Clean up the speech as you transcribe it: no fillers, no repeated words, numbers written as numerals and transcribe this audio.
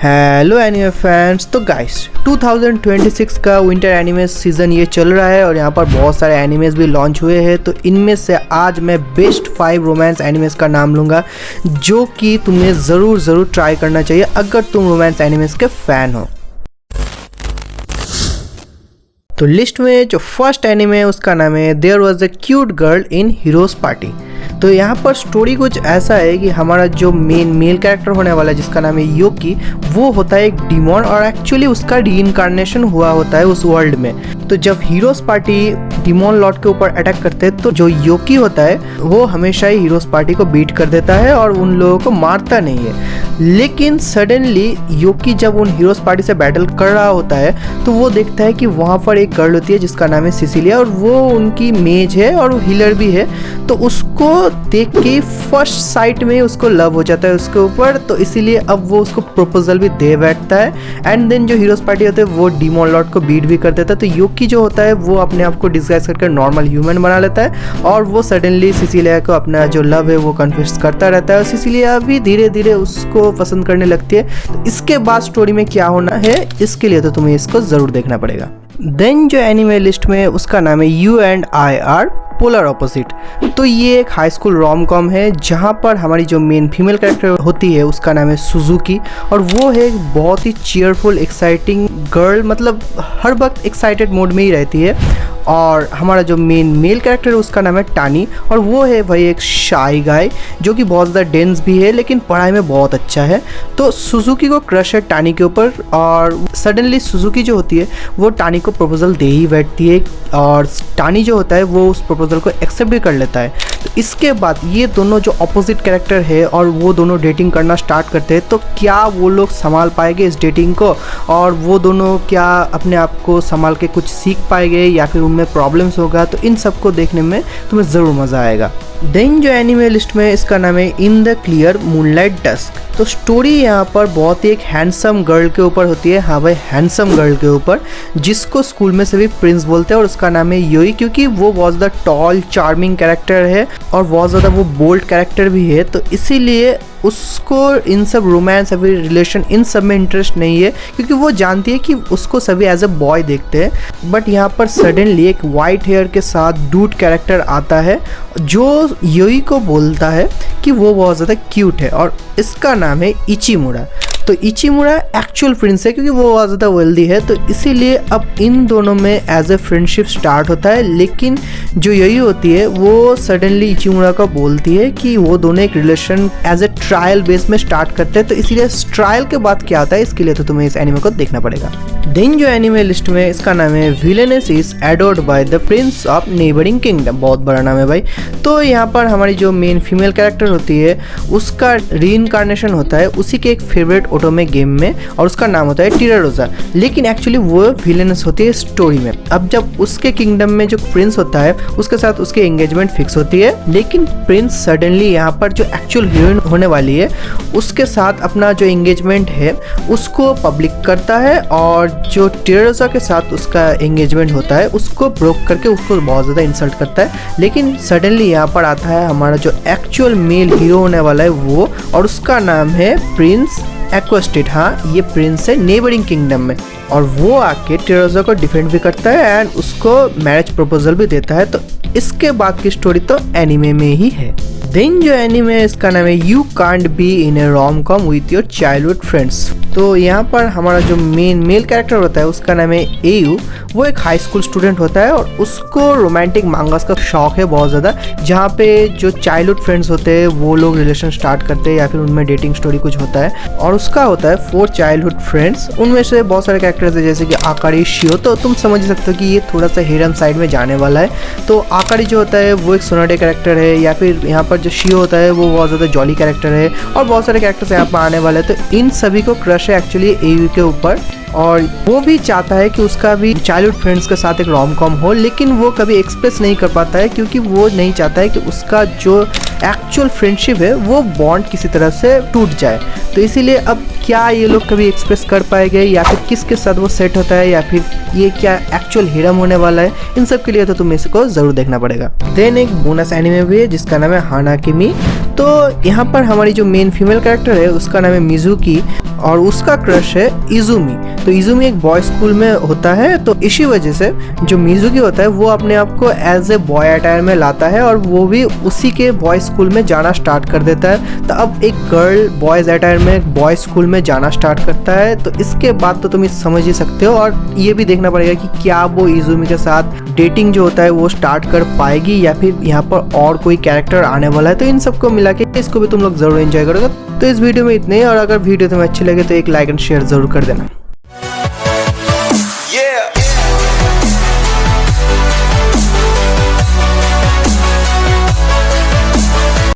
Hello anime fans. तो guys 2026 का winter anime season ये चल रहा है और यहाँ पर बहुत सारे एनिमेस भी लॉन्च हुए हैं। तो इनमें से आज मैं बेस्ट 5 रोमांस एनिमेस का नाम लूँगा जो कि तुम्हें ज़रूर ट्राई करना चाहिए अगर तुम रोमांस एनिमेस के फ़ैन हो। तो लिस्ट में जो फर्स्ट एनिमे है उसका नाम है there was a cute girl in hero's party. तो यहाँ पर स्टोरी कुछ ऐसा है कि हमारा जो मेल कैरेक्टर होने वाला है जिसका नाम है योकी, वो होता है एक डिमॉन और एक्चुअली उसका रीइंकार्नेशन हुआ होता है उस वर्ल्ड में। तो जब हीरोज़ पार्टी डिमॉन लॉर्ड के ऊपर अटैक करते हैं तो जो योकी होता है वो हमेशा ही हीरोज़ पार्टी को बीट कर देता है और उन लोगों को मारता नहीं है। लेकिन सडनली योकी जब उन हीरोज़ पार्टी से बैटल कर रहा होता है तो वो देखता है कि वहाँ पर एक गर्ल होती है जिसका नाम है सिसिलिया और वो उनकी मेज है और वो हीलर भी है। तो उसको देख के फर्स्ट साइट में उसको लव हो जाता है उसके ऊपर, तो इसीलिए अब वो उसको प्रपोजल भी दे बैठता है। एंड देन जो हीरोज़ पार्टी होते हैं वो डिमॉन लॉर्ड को बीट भी कर देता है। तो योकी जो होता है वो अपने आप को डिस्गाइज करके नॉर्मल ह्यूमन बना लेता है और वो सडनली सिसिलिया को अपना जो लव है वो कन्फेस करता रहता है और सिसिलिया भी धीरे धीरे उसको पसंद करने लगती है। तो इसके बाद स्टोरी में क्या होना है इसके लिए तो तुम्हें इसको ज़रूर देखना पड़ेगा। देन जो एनिमे लिस्ट में उसका नाम है you and I R polar opposite. तो ये एक हाई स्कूल रोम कॉम है जहाँ पर हमारी जो मेन फीमेल कैरेक्टर होती है उसका नाम है सुजुकी और वो है एक बहुत ही चीयरफुल एक्साइटिंग गर्ल, मतलब हर वक्त एक्साइटेड मोड में ही रहती है। और हमारा जो मेन मेल कैरेक्टर है उसका नाम है टानी और वो है भाई एक शाई गाय जो कि बहुत ज़्यादा डेंस भी है लेकिन पढ़ाई में बहुत अच्छा है। तो सुजुकी को क्रश है टानी के ऊपर और सडनली सुजुकी जो होती है वो टानी को प्रपोजल दे ही बैठती है और टानी जो होता है वो उस प्रपोजल को एक्सेप्ट भी कर लेता है। तो इसके बाद ये दोनों जो अपोजिट कैरेक्टर है और वो दोनों डेटिंग करना स्टार्ट करते हैं। तो क्या वो लोग संभाल पाएंगे इस डेटिंग को और वो दोनों क्या अपने आप को संभाल के कुछ सीख पाएंगे या फिर उनमें प्रॉब्लम्स होगा, तो इन सबको देखने में तुम्हें ज़रूर मज़ा आएगा। देन जो एनिमे लिस्ट में इसका नाम है in the clear moonlight dusk. तो स्टोरी यहाँ पर बहुत ही एक हैंडसम गर्ल के ऊपर होती है। हाँ भाई, हैंडसम गर्ल के ऊपर जिसको स्कूल में सभी प्रिंस बोलते हैं और उसका नाम है योई क्योंकि वो बहुत ज़्यादा टॉल चार्मिंग कैरेक्टर है और बहुत ज़्यादा वो बोल्ड कैरेक्टर भी है। तो इसीलिए उसको इन सब रोमांस अभी रिलेशन इन सब में इंटरेस्ट नहीं है क्योंकि वो जानती है कि उसको सभी एज अ बॉय देखते हैं। बट यहाँ पर सडनली एक वाइट हेयर के साथ डूड कैरेक्टर आता है जो योई को बोलता है कि वो बहुत ज़्यादा क्यूट है और इसका नाम है इचिमुरा। तो इचिमुरा एक्चुअल प्रिंस है क्योंकि वो बहुत ज़्यादा वेल्दी है। तो इसीलिए अब इन दोनों में एज ए फ्रेंडशिप स्टार्ट होता है। लेकिन जो योई होती है वो सडनली इचिमुरा को बोलती है कि वो दोनों एक relation as a trial base में स्टार्ट करते हैं। तो इसीलिए ट्रायल के बाद क्या होता है इसके लिए तो तुम्हें इस एनिमे को देखना पड़ेगा। देन जो एनिमे लिस्ट में इसका नाम है villainess is adored by the prince of neighbouring kingdom. बहुत बड़ा नाम है भाई। तो यहाँ पर हमारी जो मेन फीमेल कैरेक्टर होती है उसका रीइंकार्नेशन होता है उसी के एक फेवरेट ओटोमे गेम में और उसका नाम होता है टीरारोजा। लेकिन एक्चुअली वो विलेनस होती है स्टोरी में। अब जब उसके किंगडम में जो प्रिंस होता है उसके साथ उसकी एंगेजमेंट फिक्स होती है लेकिन प्रिंस सडनली यहाँ पर जो एक्चुअल हीरोइन होने वाली है उसके साथ अपना जो एंगेजमेंट है उसको पब्लिक करता है और जो टीरारोजा के साथ उसका एंगेजमेंट होता है उसको ब्रोक करके उसको बहुत ज़्यादा इंसल्ट करता है। लेकिन सडनली यहाँ पर आता है हमारा जो एक्चुअल मेल हीरो होने वाला है वो और उसका नाम है प्रिंस एक्वेस्टेड। हाँ, ये प्रिंस है नेबरिंग किंगडम में और वो आके टीरारोजा को डिफेंड भी करता है एंड उसको मैरिज प्रपोजल भी देता है। तो इसके बाद की स्टोरी तो एनिमे में ही है। देन जो एनिमे है इसका नाम है you can't be in A rom com with your childhood friends. तो यहाँ पर हमारा जो मेन मेल कैरेक्टर होता है उसका नाम है एयू। वो एक हाई स्कूल स्टूडेंट होता है और उसको रोमांटिक मांगास का शौक है बहुत ज़्यादा, जहाँ पे जो चाइल्डहुड फ्रेंड्स होते हैं वो लोग रिलेशन स्टार्ट करते हैं या फिर उनमें डेटिंग स्टोरी कुछ होता है और उसका होता है 4 चाइल्डहुड फ्रेंड्स। उनमें से बहुत सारे कैरेक्टर्स है जैसे कि आकारी, शियो। तो तुम समझ सकते हो कि ये थोड़ा सा हिरन साइड में जाने वाला है। तो आकारी जो होता है वो एक सोनाडे कैरेक्टर है या फिर यहाँ पर जो शियो होता है वो बहुत ज़्यादा जॉली कैरेक्टर है और बहुत सारे कैरेक्टर्स यहाँ पर आने वाले हैं। तो इन सभी को क्रश है एक्चुअली एयू के ऊपर और वो भी चाहता है कि उसका भी चाइल्डहुड फ्रेंड्स के साथ एक रोम कॉम हो लेकिन वो कभी एक्सप्रेस नहीं कर पाता है क्योंकि वो नहीं चाहता है कि उसका जो एक्चुअल फ्रेंडशिप है वो बॉन्ड किसी तरह से टूट जाए। तो इसीलिए अब क्या ये लोग कभी एक्सप्रेस कर पाएंगे या फिर किसके साथ वो सेट होता है या फिर ये क्या एक्चुअल हिरम होने वाला है, इन सब के लिए तो तुम्हें इसको ज़रूर देखना पड़ेगा। देन एक बोनस एनिमे भी है जिसका नाम है हानाकिमी तो यहाँ पर हमारी जो मेन फीमेल कैरेक्टर है उसका नाम है मिजुकी और उसका क्रश है इजुमी। तो इजुमी एक बॉय स्कूल में होता है, तो इसी वजह से जो मिजुकी होता है वो अपने आप को एज ए बॉय अटायर में लाता है और वो भी उसी के बॉय स्कूल में जाना स्टार्ट कर देता है। तो अब एक गर्ल बॉयज अटायर में बॉय स्कूल में जाना स्टार्ट करता है, तो इसके बाद तो तुम समझ ही सकते हो। और ये भी देखना पड़ेगा कि क्या वो इजुमी के साथ डेटिंग जो होता है वो स्टार्ट कर पाएगी या फिर यहाँ पर और कोई कैरेक्टर आने वाला है। तो इन सबको मिला के इसको भी तुम लोग जरूर एंजॉय करोगे। तो इस वीडियो में इतने ही, और अगर वीडियो तुम्हें अच्छी लगे तो एक लाइक एंड शेयर जरूर कर देना।